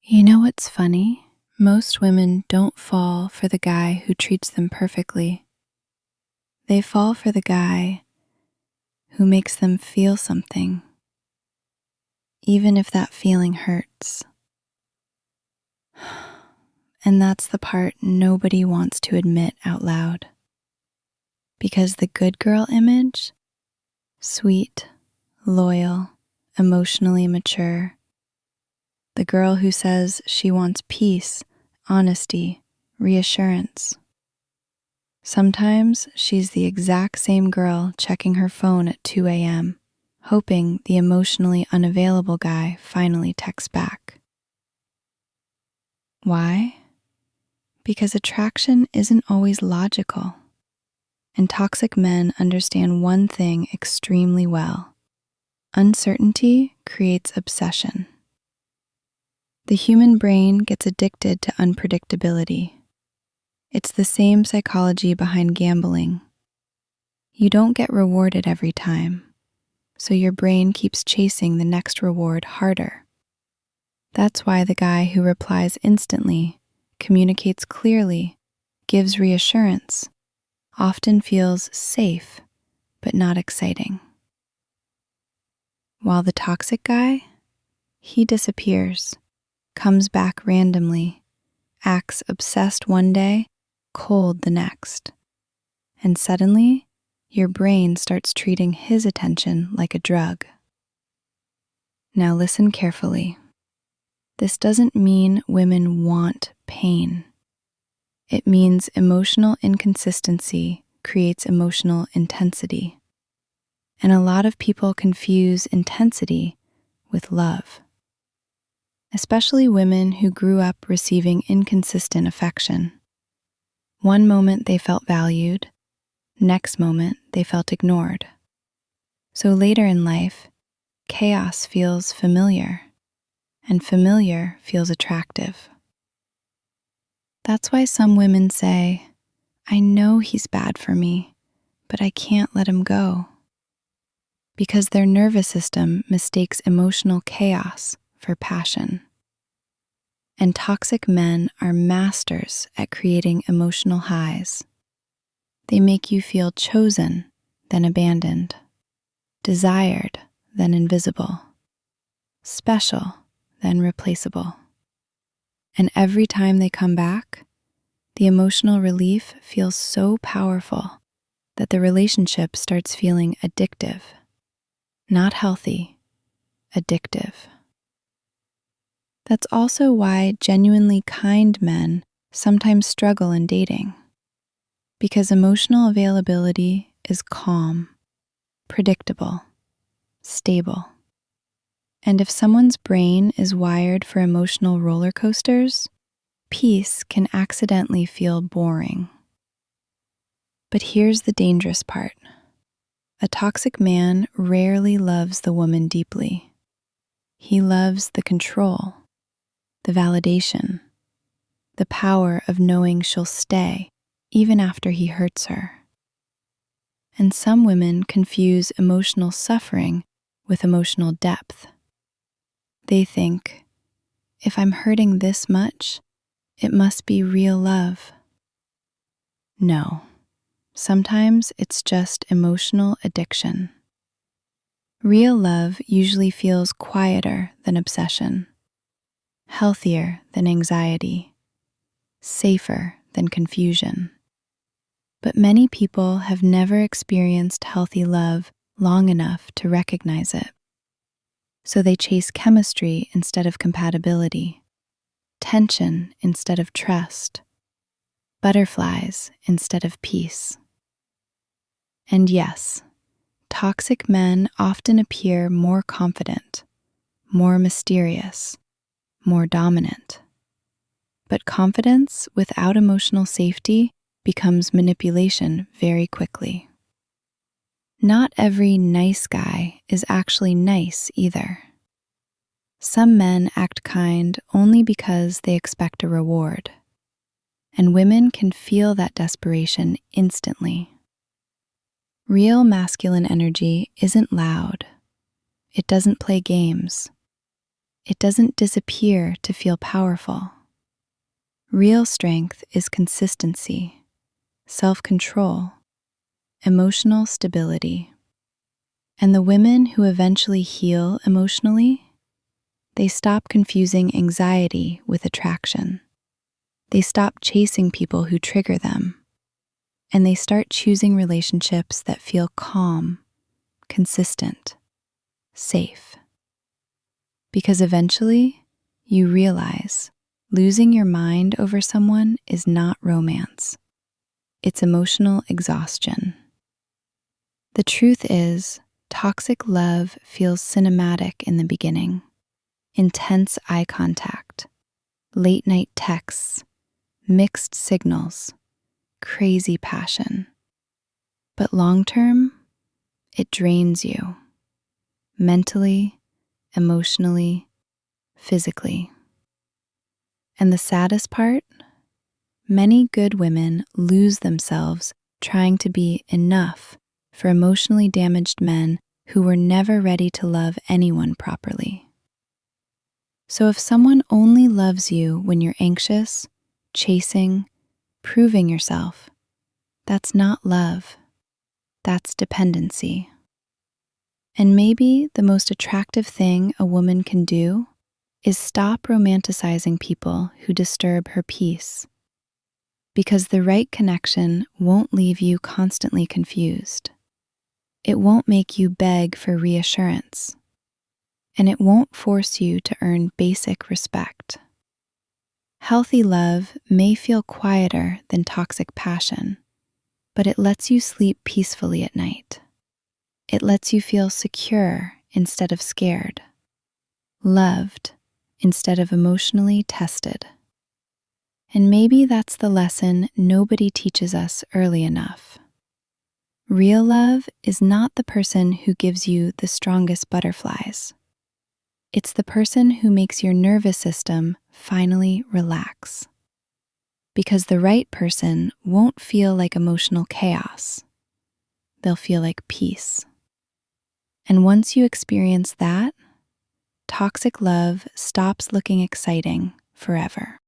You know what's funny? Most women don't fall for the guy who treats them perfectly. They fall for the guy who makes them feel something, even if that feeling hurts. And that's the part nobody wants to admit out loud. Because the good girl image, sweet, loyal, emotionally mature, the girl who says she wants peace, honesty, reassurance. Sometimes she's the exact same girl checking her phone at 2 a.m., hoping the emotionally unavailable guy finally texts back. Why? Because attraction isn't always logical, and toxic men understand one thing extremely well. Uncertainty creates obsession. The human brain gets addicted to unpredictability. It's the same psychology behind gambling. You don't get rewarded every time, so your brain keeps chasing the next reward harder. That's why the guy who replies instantly, communicates clearly, gives reassurance, often feels safe, but not exciting. While the toxic guy, he disappears, comes back randomly, acts obsessed one day, cold the next. And suddenly, your brain starts treating his attention like a drug. Now listen carefully. This doesn't mean women want pain. It means emotional inconsistency creates emotional intensity. And a lot of people confuse intensity with love. Especially women who grew up receiving inconsistent affection. One moment they felt valued, next moment they felt ignored. So later in life, chaos feels familiar, and familiar feels attractive. That's why some women say, I know he's bad for me, but I can't let him go. Because their nervous system mistakes emotional chaos for passion. And toxic men are masters at creating emotional highs. They make you feel chosen, then abandoned, desired, then invisible, special, then replaceable. And every time they come back, the emotional relief feels so powerful that the relationship starts feeling addictive. Not healthy, addictive. That's also why genuinely kind men sometimes struggle in dating. Because emotional availability is calm, predictable, stable. And if someone's brain is wired for emotional roller coasters, peace can accidentally feel boring. But here's the dangerous part. A toxic man rarely loves the woman deeply. He loves the control, the validation, the power of knowing she'll stay even after he hurts her. And some women confuse emotional suffering with emotional depth. They think, if I'm hurting this much, it must be real love. No, sometimes it's just emotional addiction. Real love usually feels quieter than obsession, healthier than anxiety, safer than confusion. But many people have never experienced healthy love long enough to recognize it. So they chase chemistry instead of compatibility, tension instead of trust, butterflies instead of peace. And yes, toxic men often appear more confident, more mysterious, more dominant. But confidence without emotional safety becomes manipulation very quickly. Not every nice guy is actually nice either. Some men act kind only because they expect a reward, and women can feel that desperation instantly. Real masculine energy isn't loud. It doesn't play games. It doesn't disappear to feel powerful. Real strength is consistency, self-control, emotional stability. And the women who eventually heal emotionally, they stop confusing anxiety with attraction. They stop chasing people who trigger them, and they start choosing relationships that feel calm, consistent, safe. Because eventually, you realize losing your mind over someone is not romance. It's emotional exhaustion. The truth is, toxic love feels cinematic in the beginning. Intense eye contact, late-night texts, mixed signals, crazy passion. But long-term, it drains you. Mentally, emotionally, physically. And the saddest part? Many good women lose themselves trying to be enough for emotionally damaged men who were never ready to love anyone properly. So if someone only loves you when you're anxious, chasing, proving yourself, that's not love. That's dependency. And maybe the most attractive thing a woman can do is stop romanticizing people who disturb her peace. Because the right connection won't leave you constantly confused. It won't make you beg for reassurance. And it won't force you to earn basic respect. Healthy love may feel quieter than toxic passion, but it lets you sleep peacefully at night. It lets you feel secure instead of scared, loved instead of emotionally tested. And maybe that's the lesson nobody teaches us early enough. Real love is not the person who gives you the strongest butterflies. It's the person who makes your nervous system finally relax. Because the right person won't feel like emotional chaos. They'll feel like peace. And once you experience that, toxic love stops looking exciting forever.